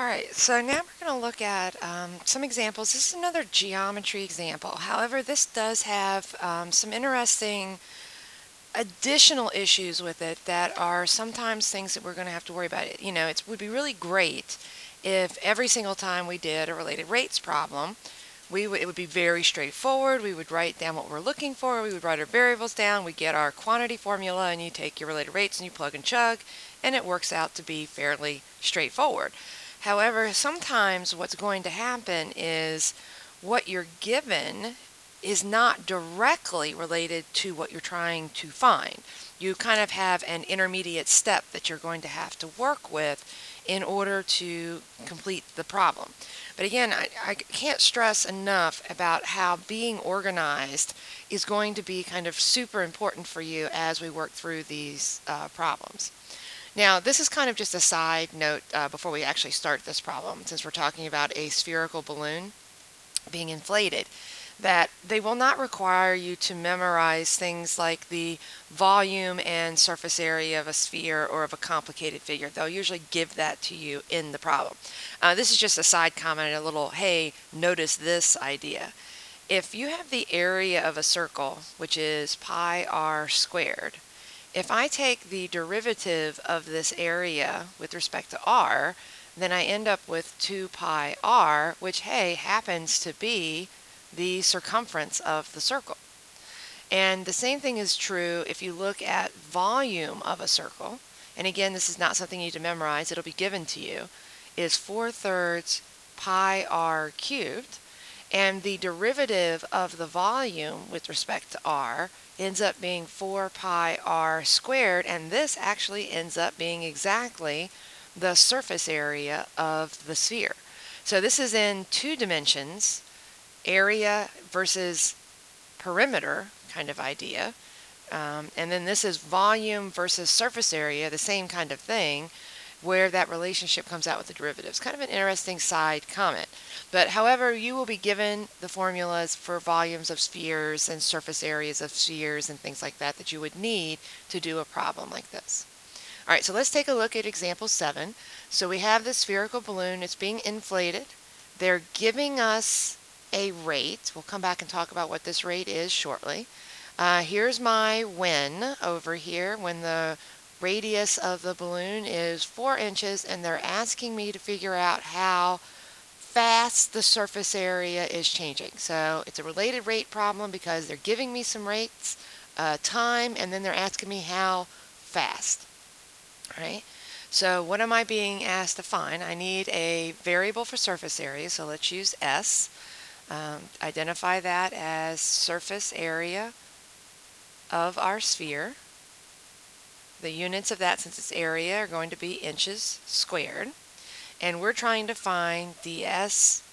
Alright, so now we're going to look at some examples. This is another geometry example. However, this does have some interesting additional issues with it that are sometimes things that we're going to have to worry about. You know, it would be really great if every single time we did a related rates problem, it would be very straightforward. We would write down what we're looking for. We would write our variables down. We get our quantity formula, and you take your related rates and you plug and chug, and it works out to be fairly straightforward. However, sometimes what's going to happen is what you're given is not directly related to what you're trying to find. You kind of have an intermediate step that you're going to have to work with in order to complete the problem. But again, I can't stress enough about how being organized is going to be kind of super important for you as we work through these problems. Now, this is kind of just a side note before we actually start this problem, since we're talking about a spherical balloon being inflated, that they will not require you to memorize things like the volume and surface area of a sphere or of a complicated figure. They'll usually give that to you in the problem. This is just a side comment, a little, hey, notice this idea. If you have the area of a circle, which is pi r squared, if I take the derivative of this area with respect to r, then I end up with 2 pi r, which, hey, happens to be the circumference of the circle. And the same thing is true if you look at volume of a circle. And again, this is not something you need to memorize. It'll be given to you. Is 4/3 pi r cubed. And the derivative of the volume with respect to r ends up being 4 pi r squared, and this actually ends up being exactly the surface area of the sphere. So this is in 2 dimensions, area versus perimeter kind of idea. And then this is volume versus surface area, the same kind of thing, where that relationship comes out with the derivatives. Kind of an interesting side comment. But however, you will be given the formulas for volumes of spheres and surface areas of spheres and things like that that you would need to do a problem like this. All right, so let's take a look at example 7. So we have the spherical balloon. It's being inflated. They're giving us a rate. We'll come back and talk about what this rate is shortly. Here's my when over here, when the radius of the balloon is 4 inches, and they're asking me to figure out how fast the surface area is changing. So it's a related rate problem because they're giving me some rates, time, and then they're asking me how fast. All right. So what am I being asked to find? I need a variable for surface area, so let's use S. Identify that as surface area of our sphere. The units of that, since it's area, are going to be inches squared. And we're trying to find ds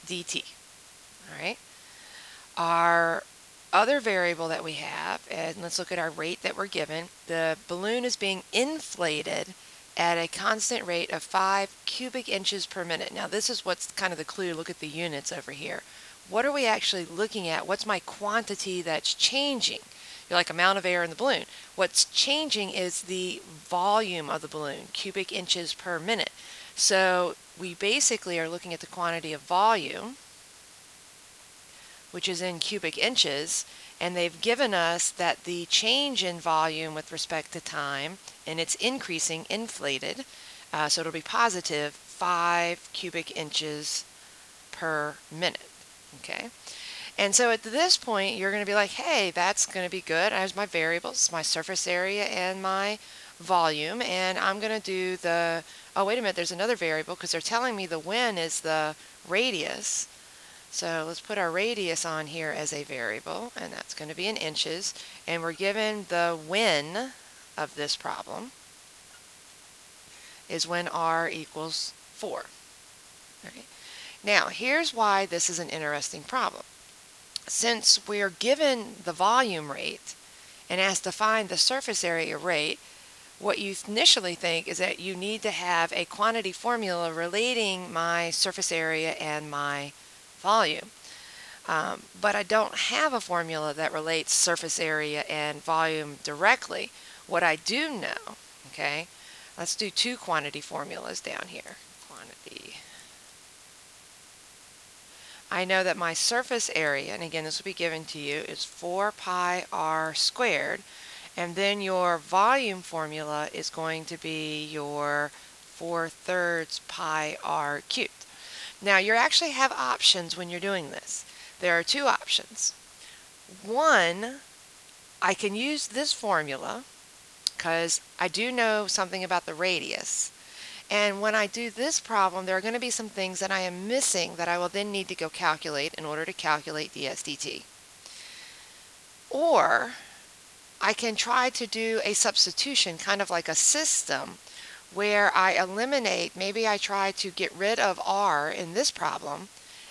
dt. All right. Our other variable that we have, and let's look at our rate that we're given. The balloon is being inflated at a constant rate of 5 cubic inches per minute. Now this is what's kind of the clue. Look at the units over here. What are we actually looking at? What's my quantity that's changing? You're like amount of air in the balloon. What's changing is the volume of the balloon, cubic inches per minute. So we basically are looking at the quantity of volume, which is in cubic inches, and they've given us that the change in volume with respect to time, and it's increasing, inflated, so it'll be positive 5 cubic inches per minute. Okay, and so at this point you're going to be like, hey, that's going to be good. There's my variables, my surface area and my volume, and I'm going to do the, oh wait a minute, there's another variable because they're telling me the when is the radius. So let's put our radius on here as a variable, and that's going to be in inches, and we're given the when of this problem is when r equals 4. All right. Now here's why this is an interesting problem. Since we're given the volume rate and asked to find the surface area rate, what you initially think is that you need to have a quantity formula relating my surface area and my volume. But I don't have a formula that relates surface area and volume directly. What I do know, okay, let's do 2 quantity formulas down here. quantity. I know that my surface area, and again this will be given to you, is 4 pi r squared, and then your volume formula is going to be your 4/3 pi r cubed. Now you actually have options when you're doing this. There are two options. One, I can use this formula because I do know something about the radius. And when I do this problem, there are going to be some things that I am missing that I will then need to go calculate in order to calculate ds dt. Or I can try to do a substitution, kind of like a system, where I eliminate, maybe I try to get rid of r in this problem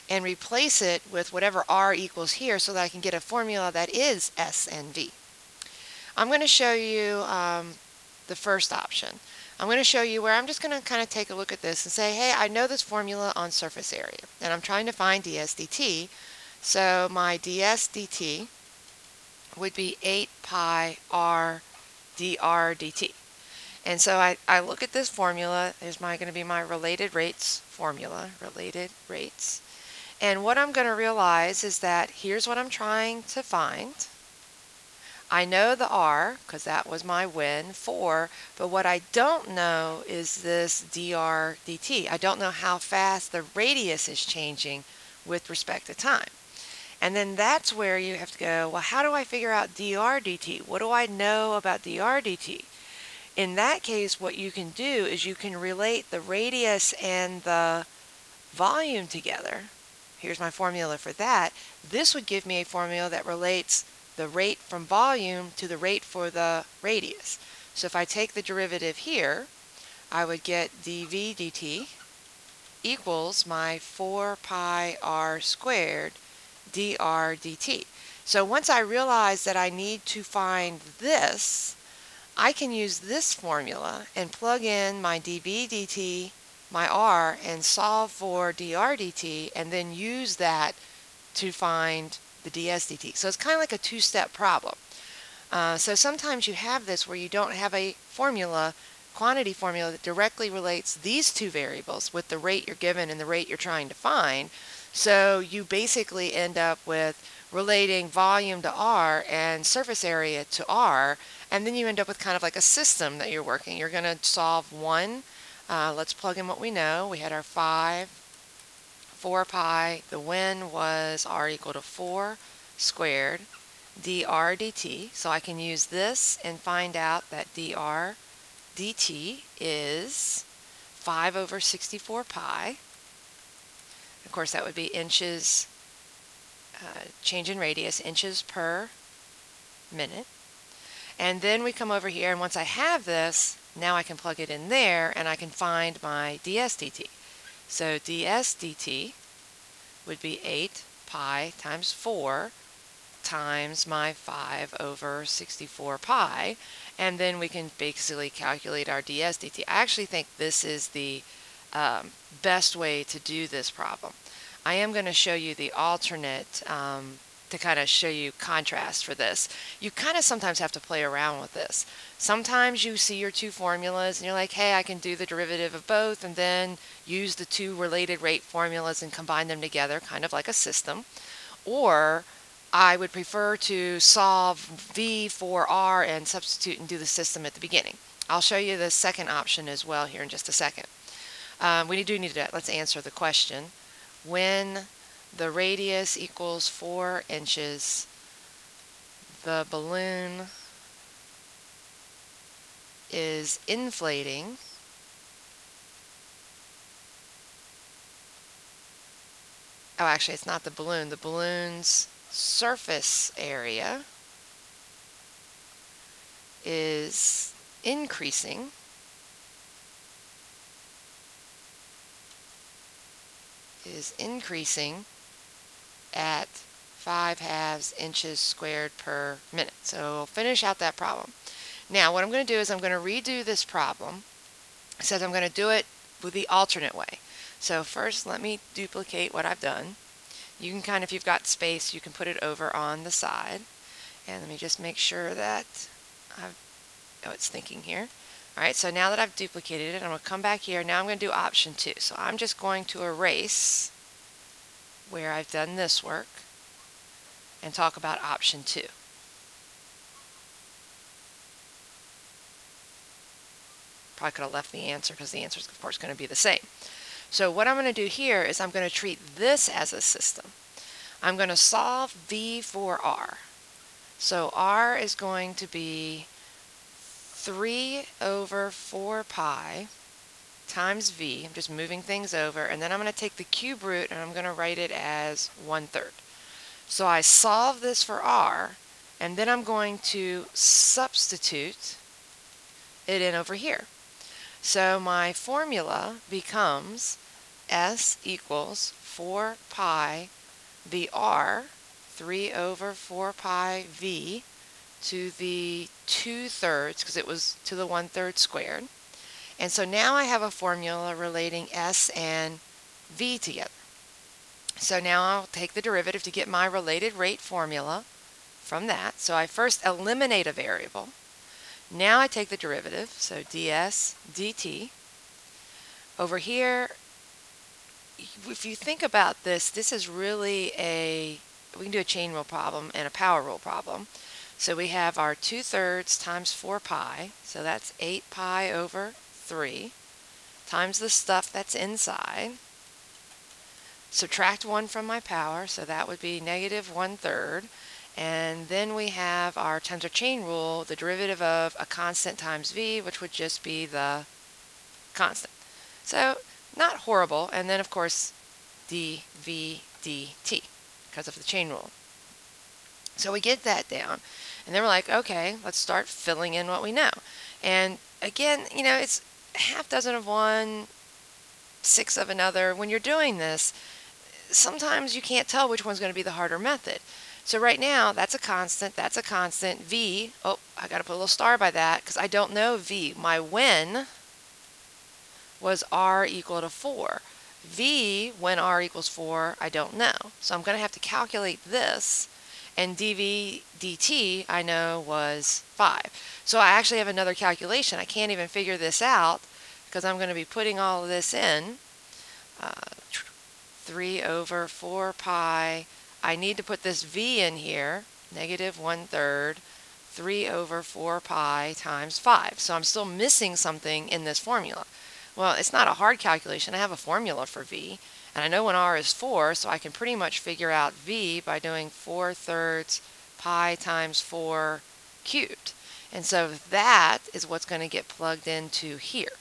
and replace it with whatever r equals here so that I can get a formula that is S and V. I'm going to show you the first option. I'm going to show you where I'm just going to kind of take a look at this and say, hey, I know this formula on surface area, and I'm trying to find ds dt. So my ds dt would be 8 pi r dr dt. And so I look at this formula. There's going to be my related rates formula, related rates. And what I'm going to realize is that here's what I'm trying to find. I know the r, because that was my win, 4, but what I don't know is this dr dt. I don't know how fast the radius is changing with respect to time. And then that's where you have to go, well, how do I figure out dr dt? What do I know about dr dt? In that case, what you can do is you can relate the radius and the volume together. Here's my formula for that. This would give me a formula that relates the rate from volume to the rate for the radius. So if I take the derivative here, I would get dv dt equals my 4 pi r squared dr dt. So once I realize that I need to find this, I can use this formula and plug in my dv dt, my r, and solve for dr dt, and then use that to find the ds dt. So it's kind of like a two-step problem. So sometimes you have this where you don't have a formula, quantity formula, that directly relates these two variables with the rate you're given and the rate you're trying to find. So you basically end up with relating volume to r and surface area to r, and then you end up with kind of like a system that you're working. You're going to solve one. Let's plug in what we know. We had our 4 pi, the win was r equal to 4 squared dr dt. So I can use this and find out that dr dt is 5/64 pi. Of course, that would be inches, change in radius, inches per minute. And then we come over here, and once I have this, now I can plug it in there, and I can find my ds dt. So ds dt would be 8 pi times 4 times my 5/64 pi, and then we can basically calculate our ds dt. I actually think this is the best way to do this problem. I am going to show you the alternate to kind of show you contrast for this. You kind of sometimes have to play around with this. Sometimes you see your two formulas and you're like, hey, I can do the derivative of both and then use the two related rate formulas and combine them together, kind of like a system. Or I would prefer to solve V for R and substitute and do the system at the beginning. I'll show you the second option as well here in just a second. We do need to, let's answer the question. When the radius equals 4 inches, the balloon is inflating oh, actually it's not the balloon. The balloon's surface area is increasing at 5/2 inches squared per minute. So we'll finish out that problem. Now what I'm going to do is I'm going to redo this problem. It says I'm going to do it with the alternate way. So first let me duplicate what I've done. You can kind of, if you've got space, you can put it over on the side. And let me just make sure that oh, it's thinking here. Alright, so now that I've duplicated it, I'm going to come back here. Now I'm going to do option 2. So I'm just going to erase where I've done this work and talk about option 2. Probably could have left the answer because the answer is of course going to be the same. So what I'm going to do here is I'm going to treat this as a system. I'm going to solve V for R. So R is going to be 3 over 4 pi times V. I'm just moving things over, and then I'm going to take the cube root and I'm going to write it as 1/3. So I solve this for R, and then I'm going to substitute it in over here. So my formula becomes S equals 4 pi the R, 3 over 4 pi V, to the 2/3, because it was to the 1/3 squared. And so now I have a formula relating S and V together. So now I'll take the derivative to get my related rate formula from that. So I first eliminate a variable. Now I take the derivative, so ds dt. Over here, if you think about this, this is really we can do a chain rule problem and a power rule problem. So we have our 2/3 times 4 pi, so that's 8 pi over 3, times the stuff that's inside. Subtract 1 from my power, so that would be -1/3. And then we have our times our chain rule, the derivative of a constant times v, which would just be the constant. So not horrible. And then of course dv dt because of the chain rule. So we get that down, and then we're like, okay, let's start filling in what we know. And again, it's half dozen of one, 6 of another. When you're doing this, sometimes you can't tell which one's going to be the harder method. So right now, that's a constant, v. Oh, I got to put a little star by that because I don't know v. My when was r equal to 4. V, when r equals 4, I don't know. So I'm going to have to calculate this, and dv dt I know was 5. So I actually have another calculation. I can't even figure this out because I'm going to be putting all of this in. 3 over 4 pi. I need to put this v in here, -1/3, 3 over 4 pi times 5. So I'm still missing something in this formula. Well, it's not a hard calculation. I have a formula for v, and I know when r is 4, so I can pretty much figure out v by doing 4/3 pi times 4 cubed. And so that is what's going to get plugged into here.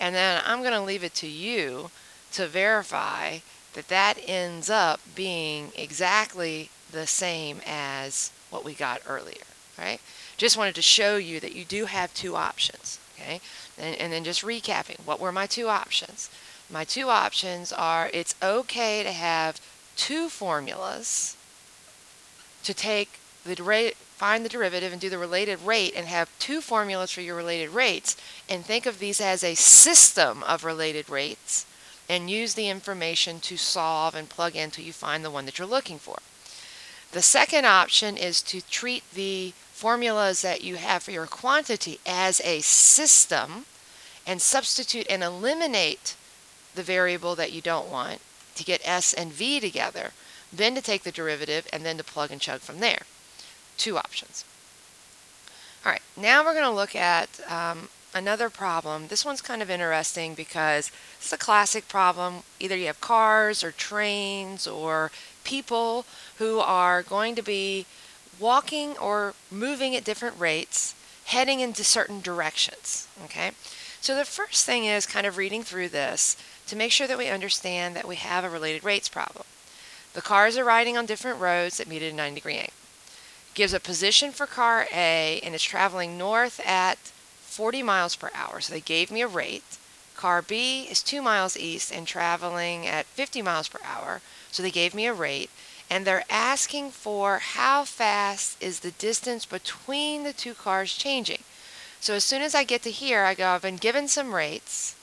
And then I'm going to leave it to you to verify that that ends up being exactly the same as what we got earlier, right? Just wanted to show you that you do have two options, okay? And then just recapping, what were my two options? My two options are, it's okay to have two formulas to take the rate, find the derivative and do the related rate, and have two formulas for your related rates, and think of these as a system of related rates, and use the information to solve and plug in until you find the one that you're looking for. The second option is to treat the formulas that you have for your quantity as a system and substitute and eliminate the variable that you don't want to get S and V together, then to take the derivative and then to plug and chug from there. Two options. All right, now we're going to look at another problem. This one's kind of interesting because it's a classic problem. Either you have cars or trains or people who are going to be walking or moving at different rates, heading into certain directions. Okay, so the first thing is kind of reading through this to make sure that we understand that we have a related rates problem. The cars are riding on different roads that meet at a 90-degree angle. Gives a position for car A, and it's traveling north at 40 miles per hour, so they gave me a rate. Car B is 2 miles east and traveling at 50 miles per hour, so they gave me a rate. And they're asking for how fast is the distance between the two cars changing. So as soon as I get to here, I go, I've been given some rates.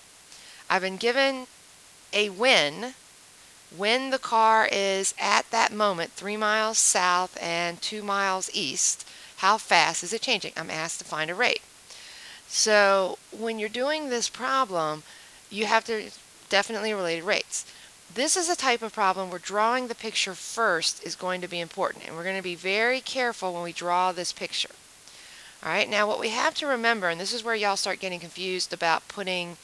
I've been given a when the car is at that moment 3 miles south and 2 miles east. How fast is it changing? I'm asked to find a rate. So when you're doing this problem, you have to definitely related rates. This is a type of problem where drawing the picture first is going to be important, and we're going to be very careful when we draw this picture. All right, now what we have to remember, and this is where y'all start getting confused about putting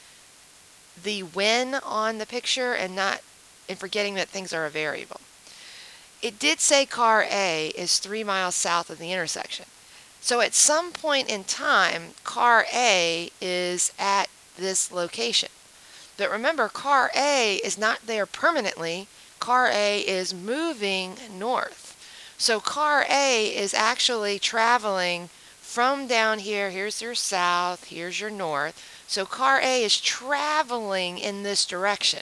the when on the picture and forgetting that things are a variable. It did say car A is 3 miles south of the intersection. So at some point in time, car A is at this location. But remember, car A is not there permanently. Car A is moving north. So car A is actually traveling from down here. Here's your south, here's your north. So car A is traveling in this direction.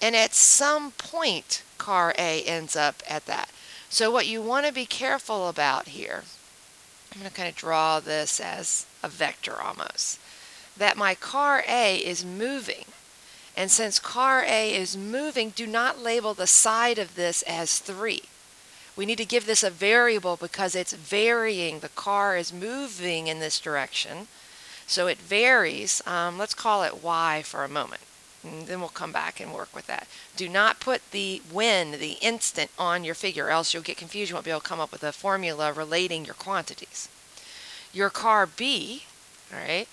And at some point, car A ends up at that. So what you want to be careful about here, I'm going to kind of draw this as a vector almost, that my car A is moving. And since car A is moving, do not label the side of this as 3. We need to give this a variable because it's varying. The car is moving in this direction. So it varies. Let's call it Y for a moment. And then we'll come back and work with that. Do not put the when, the instant, on your figure, or else you'll get confused. You won't be able to come up with a formula relating your quantities. Your car B, all right,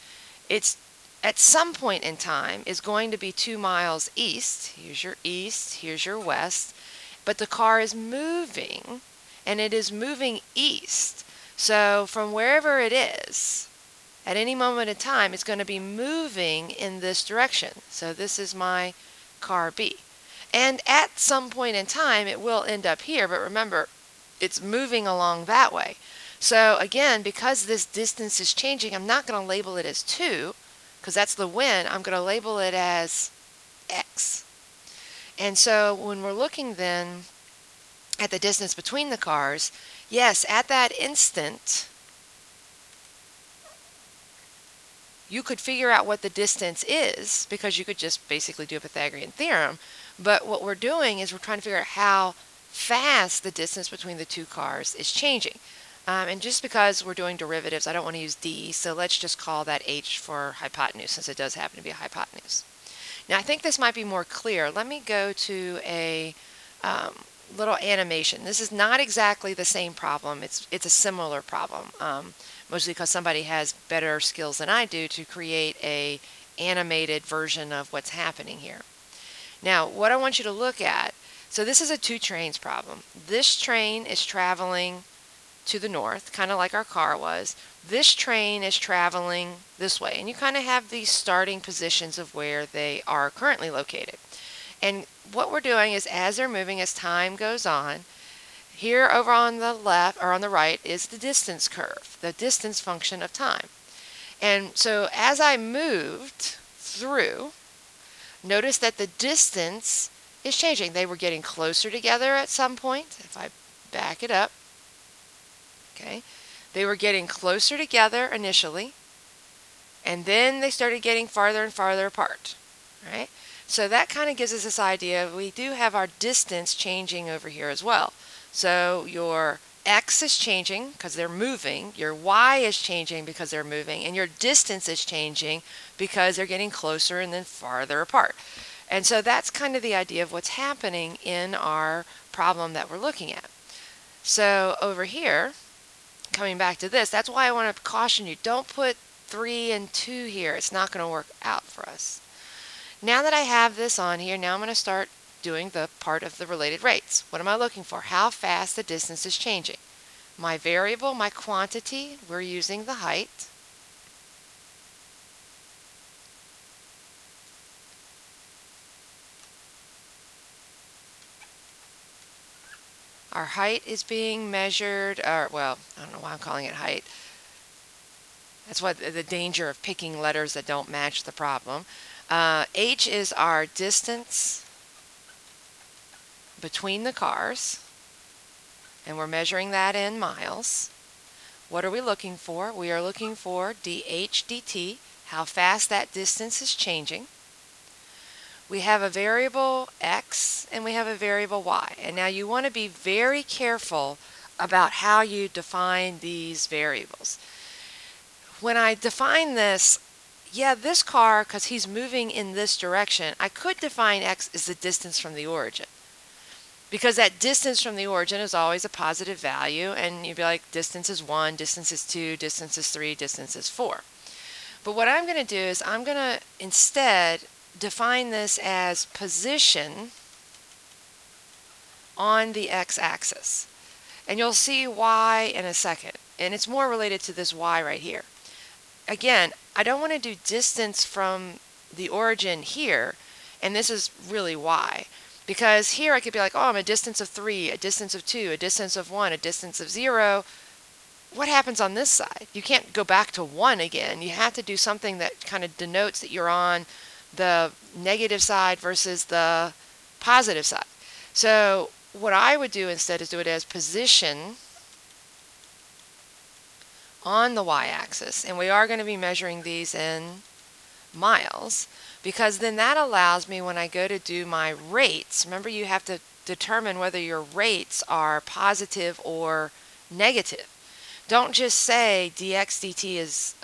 it's at some point in time is going to be 2 miles east. Here's your east, here's your west. But the car is moving, and it is moving east. So from wherever it is, at any moment in time, it's going to be moving in this direction. So this is my car B. And at some point in time, it will end up here. But remember, it's moving along that way. So again, because this distance is changing, I'm not going to label it as 2, because that's the when. I'm going to label it as X. And so when we're looking then at the distance between the cars, yes, at that instant, you could figure out what the distance is because you could just basically do a Pythagorean theorem. But what we're doing is we're trying to figure out how fast the distance between the two cars is changing. And just because we're doing derivatives, I don't want to use d, so let's just call that h for hypotenuse, since it does happen to be a hypotenuse. Now I think this might be more clear. Let me go to a little animation. This is not exactly the same problem. It's a similar problem, mostly because somebody has better skills than I do to create a animated version of what's happening here. Now, what I want you to look at, so this is a 2 trains problem. This train is traveling to the north, kind of like our car was. This train is traveling this way, and you kind of have these starting positions of where they are currently located. And what we're doing is, as they're moving, as time goes on, here over on the left or on the right is the distance curve, the distance function of time. And so as I moved through, notice that the distance is changing. They were getting closer together at some point. If I back it up, okay, they were getting closer together initially, and then they started getting farther and farther apart, right? So that kind of gives us this idea. We do have our distance changing over here as well. So your x is changing because they're moving, your y is changing because they're moving, and your distance is changing because they're getting closer and then farther apart. And so that's kind of the idea of what's happening in our problem that we're looking at. So over here, coming back to this, that's why I want to caution you, don't put 3 and 2 here. It's not going to work out for us. Now that I have this on here, now I'm going to start doing the part of the related rates. What am I looking for? How fast the distance is changing. My variable, my quantity, we're using the height. Our height is being measured, or well, I don't know why I'm calling it height. That's what the danger of picking letters that don't match the problem. H is our distance between the cars, and we're measuring that in miles. What are we looking for? We are looking for dH dt, how fast that distance is changing. We have a variable x and we have a variable y. And now you want to be very careful about how you define these variables. when I define this, yeah, this car, because he's moving in this direction, I could define x as the distance from the origin. Because that distance from the origin is always a positive value, and you'd be like, distance is 1, distance is 2, distance is 3, distance is 4. But what I'm going to do is I'm going to instead define this as position on the x-axis. And you'll see why in a second. And it's more related to this y right here. Again, I don't want to do distance from the origin here, and this is really why. Because here I could be like, oh, I'm a distance of 3, a distance of 2, a distance of 1, a distance of 0. What happens on this side? You can't go back to 1 again. You have to do something that kind of denotes that you're on the negative side versus the positive side. So what I would do instead is do it as position on the y-axis. And we are going to be measuring these in miles, because then that allows me, when I go to do my rates, remember you have to determine whether your rates are positive or negative. Don't just say dx dt is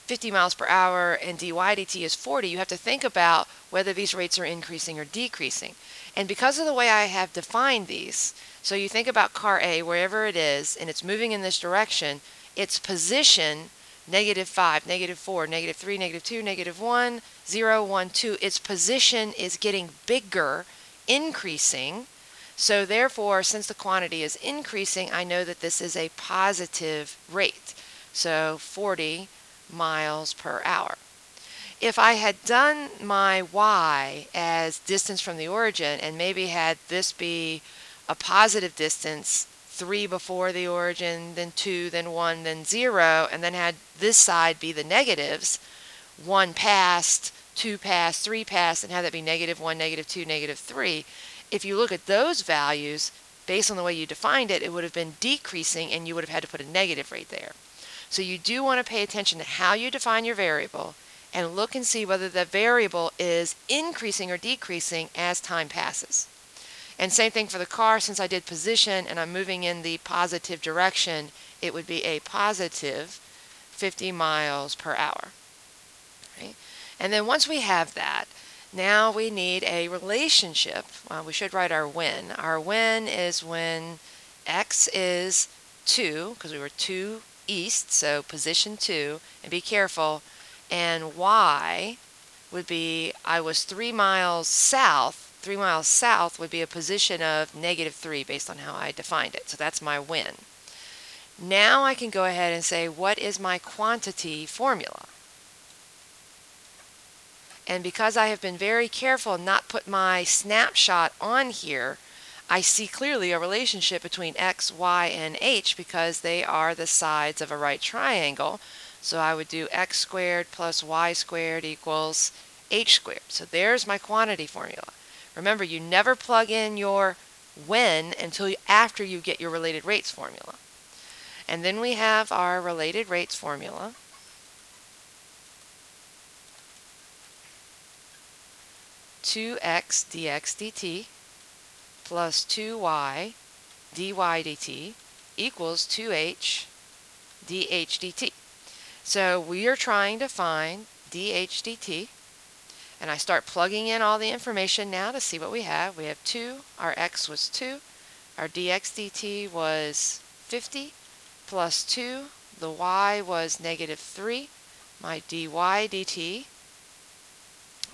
50 miles per hour and dy dt is 40. You have to think about whether these rates are increasing or decreasing. And because of the way I have defined these, so you think about car A, wherever it is, and it's moving in this direction, its position, -5, -4, -3, -2, -1, 0, 1, 2, its position is getting bigger, increasing. So therefore, since the quantity is increasing, I know that this is a positive rate. So 40 miles per hour. If I had done my y as distance from the origin and maybe had this be a positive distance, 3 before the origin, then 2, then 1, then 0, and then had this side be the negatives, 1 passed, 2 passed, 3 passed, and had that be -1, -2, -3, if you look at those values, based on the way you defined it, it would have been decreasing and you would have had to put a negative rate there. So you do want to pay attention to how you define your variable and look and see whether the variable is increasing or decreasing as time passes. And same thing for the car. Since I did position and I'm moving in the positive direction, it would be a positive 50 miles per hour. Right? And then once we have that, now we need a relationship. Well, we should write our when. Our when is when x is 2, because we were 2 east, so position 2, and be careful, and y would be, I was 3 miles south. 3 miles south would be a position of -3 based on how I defined it. So that's my when. Now I can go ahead and say, what is my quantity formula? And because I have been very careful not put my snapshot on here, I see clearly a relationship between x, y, and h because they are the sides of a right triangle. So I would do x squared plus y squared equals h squared. So there's my quantity formula. Remember, you never plug in your when until after you get your related rates formula. And then we have our related rates formula. Two x dx dt plus 2y dy dt equals 2h dh dt. So we are trying to find dh dt, and I start plugging in all the information now to see what we have. We have 2, our x was 2, our dx dt was 50, plus 2, the y was -3, my dy dt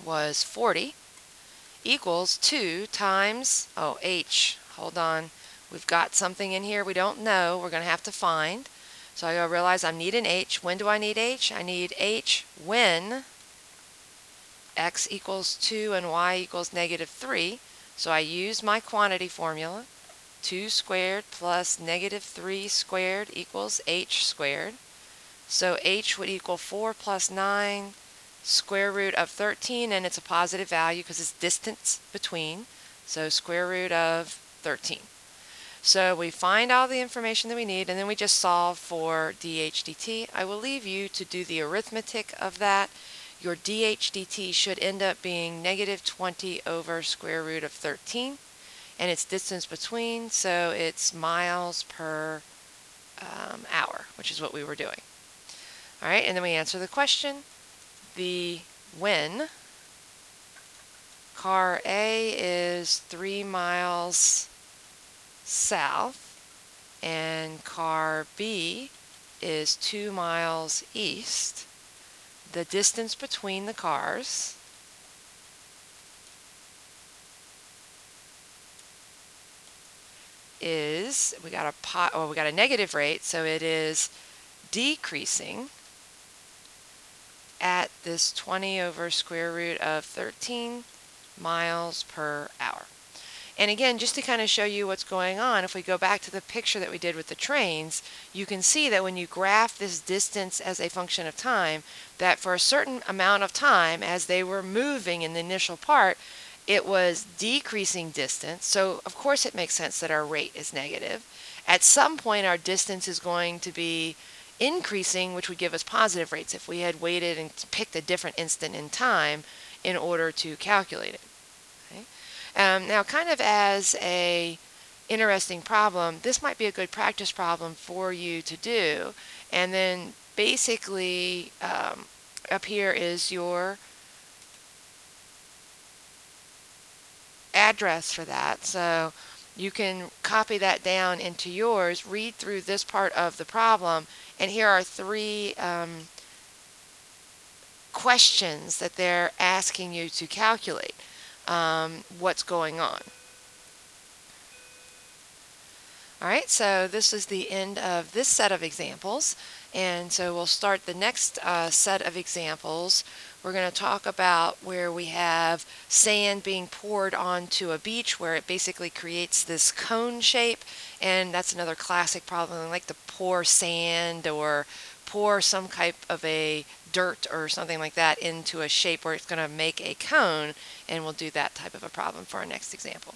was 40, equals 2 times, oh, h, hold on, we've got something in here we don't know, we're going to have to find. So I realize I need an h. When do I need h? I need h when x equals 2 and y equals -3. So I use my quantity formula. 2 squared plus -3 squared equals h squared. So h would equal 4 plus 9 square root of 13, and it's a positive value because it's distance between, so square root of 13. So we find all the information that we need, and then we just solve for dh dt. I will leave you to do the arithmetic of that. Your dh dt should end up being -20 over square root of 13, and it's distance between, so it's miles per hour, which is what we were doing. All right, and then we answer the question. When car A is 3 miles south and car B is 2 miles east, the distance between the cars is, we got a negative rate, so it is decreasing at this 20 over square root of 13 miles per hour. And again, just to kind of show you what's going on, if we go back to the picture that we did with the trains, you can see that when you graph this distance as a function of time, that for a certain amount of time, as they were moving in the initial part, it was decreasing distance. So of course it makes sense that our rate is negative. At some point our distance is going to be increasing, which would give us positive rates if we had waited and picked a different instant in time in order to calculate it. Okay? Now, kind of as a interesting problem, this might be a good practice problem for you to do. And then basically up here is your address for that. So you can copy that down into yours, read through this part of the problem, and here are 3 questions that they're asking you to calculate what's going on. All right, so this is the end of this set of examples, and so we'll start the next set of examples. We're going to talk about where we have sand being poured onto a beach where it basically creates this cone shape, and that's another classic problem, like to pour sand or pour some type of a dirt or something like that into a shape where it's going to make a cone, and we'll do that type of a problem for our next example.